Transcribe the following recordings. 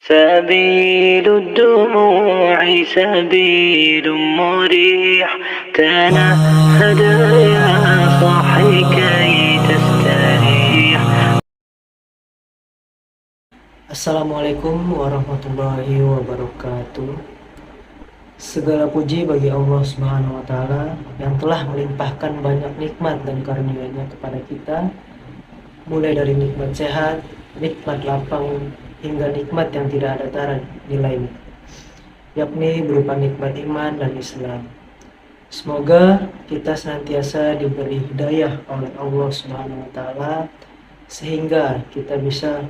سبيل الدموع سبيل مريح تنهد يا صاحي كي تستريح. Assalamualaikum warahmatullahi wabarakatuh. Segala puji bagi Allah Subhanahu wa Ta'ala yang telah melimpahkan banyak nikmat dan karunia-Nya kepada kita, mulai dari nikmat sehat, nikmat lapang, hingga nikmat yang tidak ada tara nilainya, yakni berupa nikmat iman dan Islam. Semoga kita senantiasa diberi hidayah oleh Allah Subhanahu wa Ta'ala sehingga kita bisa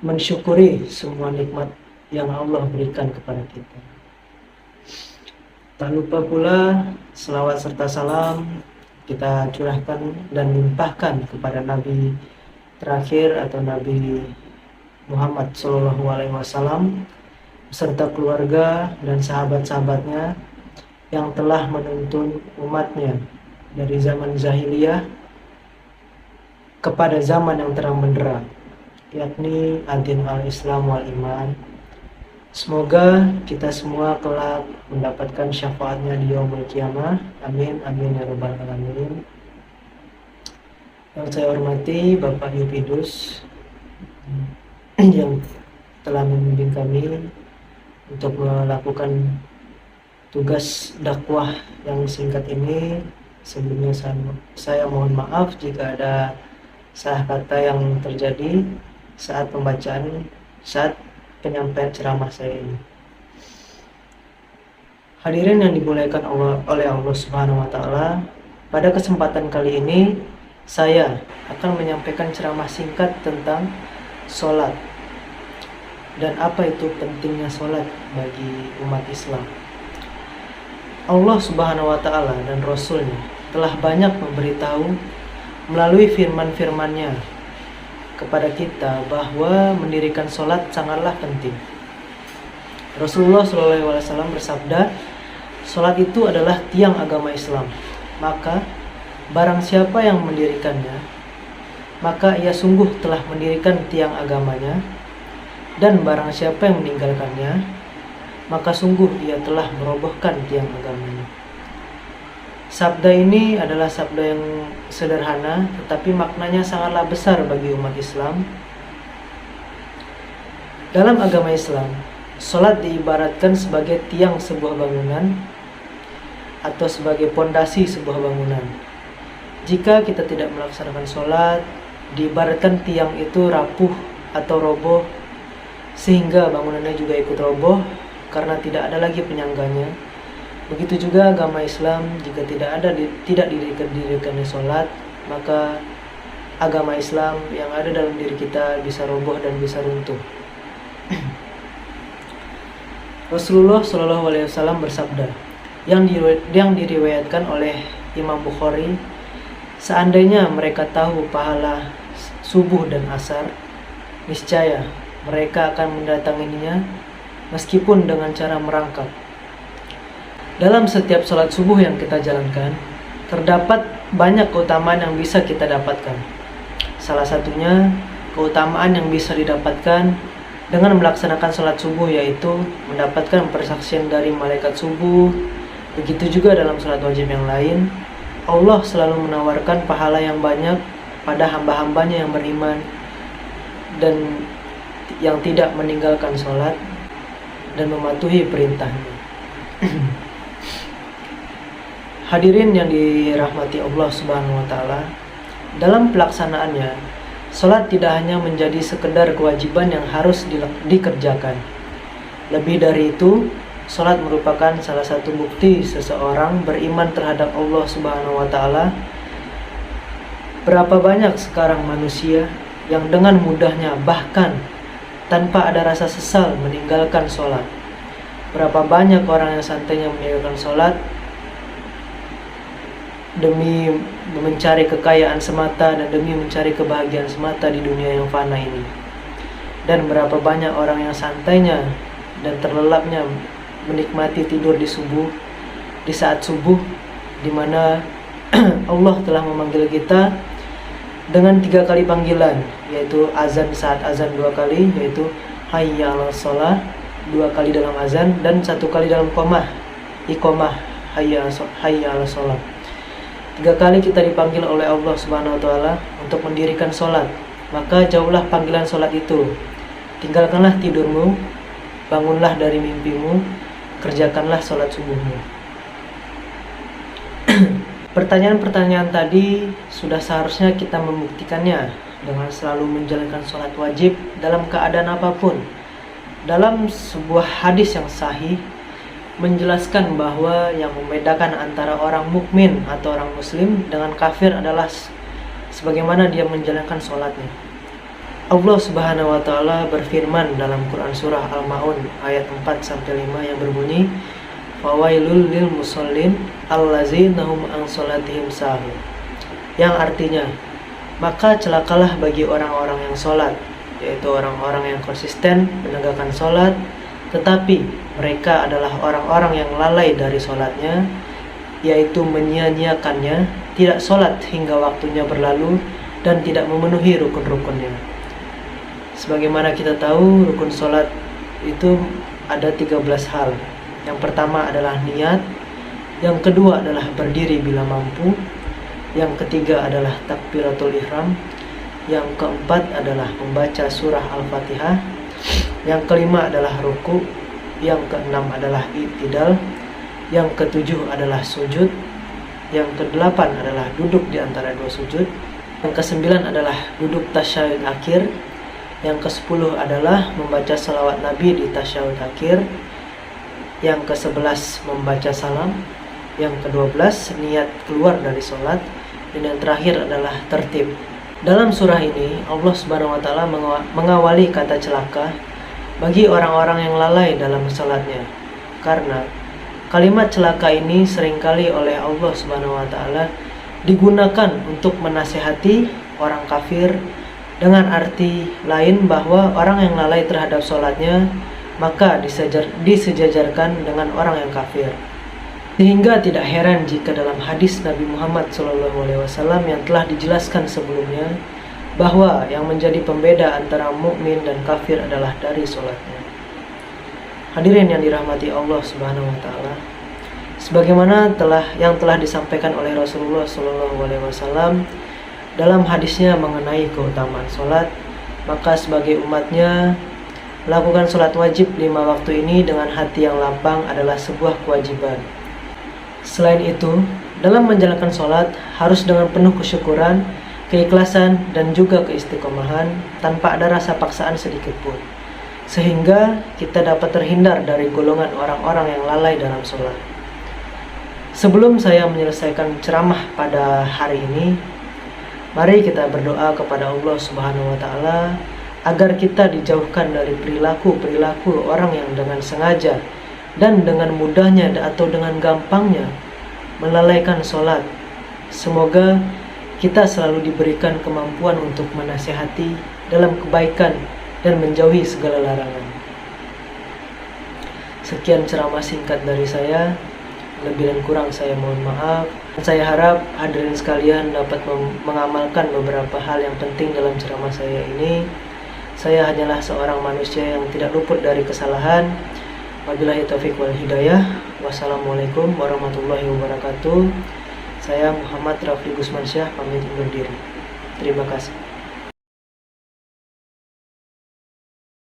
mensyukuri semua nikmat yang Allah berikan kepada kita. Tak lupa pula selawat serta salam kita curahkan dan limpahkan kepada Nabi terakhir atau Nabi Muhammad SAW beserta keluarga dan sahabat-sahabatnya yang telah menuntun umatnya dari zaman jahiliyah kepada zaman yang terang benderang, yakni ad-din al-Islam wal iman. Semoga kita semua kelak mendapatkan syafaatnya di yaumul qiyamah. Amin amin ya rabbal alamin. Yang saya hormati Bapak Yupidus yang telah membimbing kami untuk melakukan tugas dakwah yang singkat ini. Sebelumnya saya mohon maaf jika ada salah kata yang terjadi saat penyampaian ceramah saya ini. Hadirin yang dimuliakan oleh Allah Subhanahu wa Ta'ala, pada kesempatan kali ini saya akan menyampaikan ceramah singkat tentang sholat dan apa itu pentingnya sholat bagi umat Islam. Allah Subhanahu wa Ta'ala dan Rasul-Nya telah banyak memberitahu melalui firman-firman-Nya kepada kita bahwa mendirikan sholat sangatlah penting. Rasulullah SAW bersabda, sholat itu adalah tiang agama Islam. Maka barang siapa yang mendirikannya, maka ia sungguh telah mendirikan tiang agamanya. Dan barang siapa yang meninggalkannya, maka sungguh ia telah merobohkan tiang agamanya. Sabda ini adalah sabda yang sederhana, tetapi maknanya sangatlah besar bagi umat Islam. Dalam agama Islam, sholat diibaratkan sebagai tiang sebuah bangunan atau sebagai pondasi sebuah bangunan. Jika kita tidak melaksanakan sholat, diibaratkan tiang itu rapuh atau roboh, sehingga bangunannya juga ikut roboh karena tidak ada lagi penyangganya. Begitu juga agama Islam, jika tidak didirikannya sholat, maka agama Islam yang ada dalam diri kita bisa roboh dan bisa runtuh. Rasulullah SAW bersabda, yang diriwayatkan oleh Imam Bukhari, seandainya mereka tahu pahala subuh dan asar, niscaya mereka akan mendatanginya meskipun dengan cara merangkak. Dalam setiap sholat subuh yang kita jalankan, terdapat banyak keutamaan yang bisa kita dapatkan. Salah satunya, keutamaan yang bisa didapatkan dengan melaksanakan sholat subuh yaitu mendapatkan persaksian dari malaikat subuh. Begitu juga dalam sholat wajib yang lain, Allah selalu menawarkan pahala yang banyak pada hamba-hambanya yang beriman dan yang tidak meninggalkan sholat dan mematuhi perintahnya. Hadirin yang dirahmati Allah Subhanahu wa Ta'ala, dalam pelaksanaannya, sholat tidak hanya menjadi sekedar kewajiban yang harus dikerjakan. Lebih dari itu, sholat merupakan salah satu bukti seseorang beriman terhadap Allah Subhanahu wa Ta'ala. Berapa banyak sekarang manusia yang dengan mudahnya bahkan tanpa ada rasa sesal meninggalkan sholat. Berapa banyak orang yang santainya meninggalkan sholat demi mencari kekayaan semata dan demi mencari kebahagiaan semata di dunia yang fana ini. Dan berapa banyak orang yang santainya dan terlelapnya menikmati tidur di saat subuh, di mana Allah telah memanggil kita dengan 3 kali panggilan, yaitu azan saat azan 2 kali, yaitu hayya 'alas shalah, 2 kali dalam azan dan 1 kali dalam iqamah hayya 'alas shalah. 3 kali kita dipanggil oleh Allah Subhanahu wa taala untuk mendirikan sholat. Maka jauhlah panggilan sholat itu. Tinggalkanlah tidurmu, bangunlah dari mimpimu, kerjakanlah sholat subuhmu. Pertanyaan-pertanyaan tadi sudah seharusnya kita membuktikannya dengan selalu menjalankan sholat wajib dalam keadaan apapun. Dalam sebuah hadis yang sahih menjelaskan bahwa yang membedakan antara orang mukmin atau orang muslim dengan kafir adalah sebagaimana dia menjalankan sholatnya. Allah Subhanahu wa taala berfirman dalam Quran surah Al-Maun ayat 4-5 yang berbunyi, "Fawailul lil musallin allazina hum an sholatihim sahun." Yang artinya, maka celakalah bagi orang-orang yang sholat, yaitu orang-orang yang konsisten menegakkan sholat, tetapi mereka adalah orang-orang yang lalai dari sholatnya, yaitu menyia-nyiakannya, tidak sholat hingga waktunya berlalu, dan tidak memenuhi rukun-rukunnya. Sebagaimana kita tahu, rukun sholat itu ada 13 hal. Yang pertama adalah niat, yang kedua adalah berdiri bila mampu, yang ketiga adalah takbiratul ihram, yang keempat adalah membaca surah Al-Fatihah, yang kelima adalah ruku, yang keenam adalah i'tidal, yang ketujuh adalah sujud, yang kedelapan adalah duduk di antara 2 sujud, yang kesembilan adalah duduk tasyahud akhir, yang ke-10 adalah membaca salawat Nabi di tasyahud akhir, yang ke-11 membaca salam, yang ke-12 niat keluar dari sholat, dan yang terakhir adalah tertib. Dalam surah ini Allah Subhanahu wa taala mengawali kata celaka bagi orang-orang yang lalai dalam sholatnya, karena kalimat celaka ini seringkali oleh Allah Subhanahu wa taala digunakan untuk menasihati orang kafir, dengan arti lain bahwa orang yang lalai terhadap sholatnya maka disejajarkan dengan orang yang kafir. Sehingga tidak heran jika dalam hadis Nabi Muhammad SAW yang telah dijelaskan sebelumnya, bahwa yang menjadi pembeda antara mukmin dan kafir adalah dari sholatnya. Hadirin yang dirahmati Allah Subhanahu wa taala, sebagaimana yang telah disampaikan oleh Rasulullah SAW dalam hadisnya mengenai keutamaan sholat, maka sebagai umatnya melakukan sholat wajib 5 waktu ini dengan hati yang lapang adalah sebuah kewajiban. Selain itu, dalam menjalankan sholat harus dengan penuh kesyukuran, keikhlasan, dan juga keistiqomahan tanpa ada rasa paksaan sedikit pun, sehingga kita dapat terhindar dari golongan orang-orang yang lalai dalam sholat. Sebelum saya menyelesaikan ceramah pada hari ini, mari kita berdoa kepada Allah Subhanahu wa taala agar kita dijauhkan dari perilaku-perilaku orang yang dengan sengaja dan dengan mudahnya atau dengan gampangnya melalaikan sholat. Semoga kita selalu diberikan kemampuan untuk menasihati dalam kebaikan dan menjauhi segala larangan. Sekian ceramah singkat dari saya, lebih dan kurang saya mohon maaf. Saya harap hadirin sekalian dapat mengamalkan beberapa hal yang penting dalam ceramah saya ini. Saya hanyalah seorang manusia yang tidak luput dari kesalahan. Wabillahi taufiq wal hidayah. Wassalamualaikum warahmatullahi wabarakatuh. Saya Muhammad Rafli Gusmansyah pamit undur diri. Terima kasih.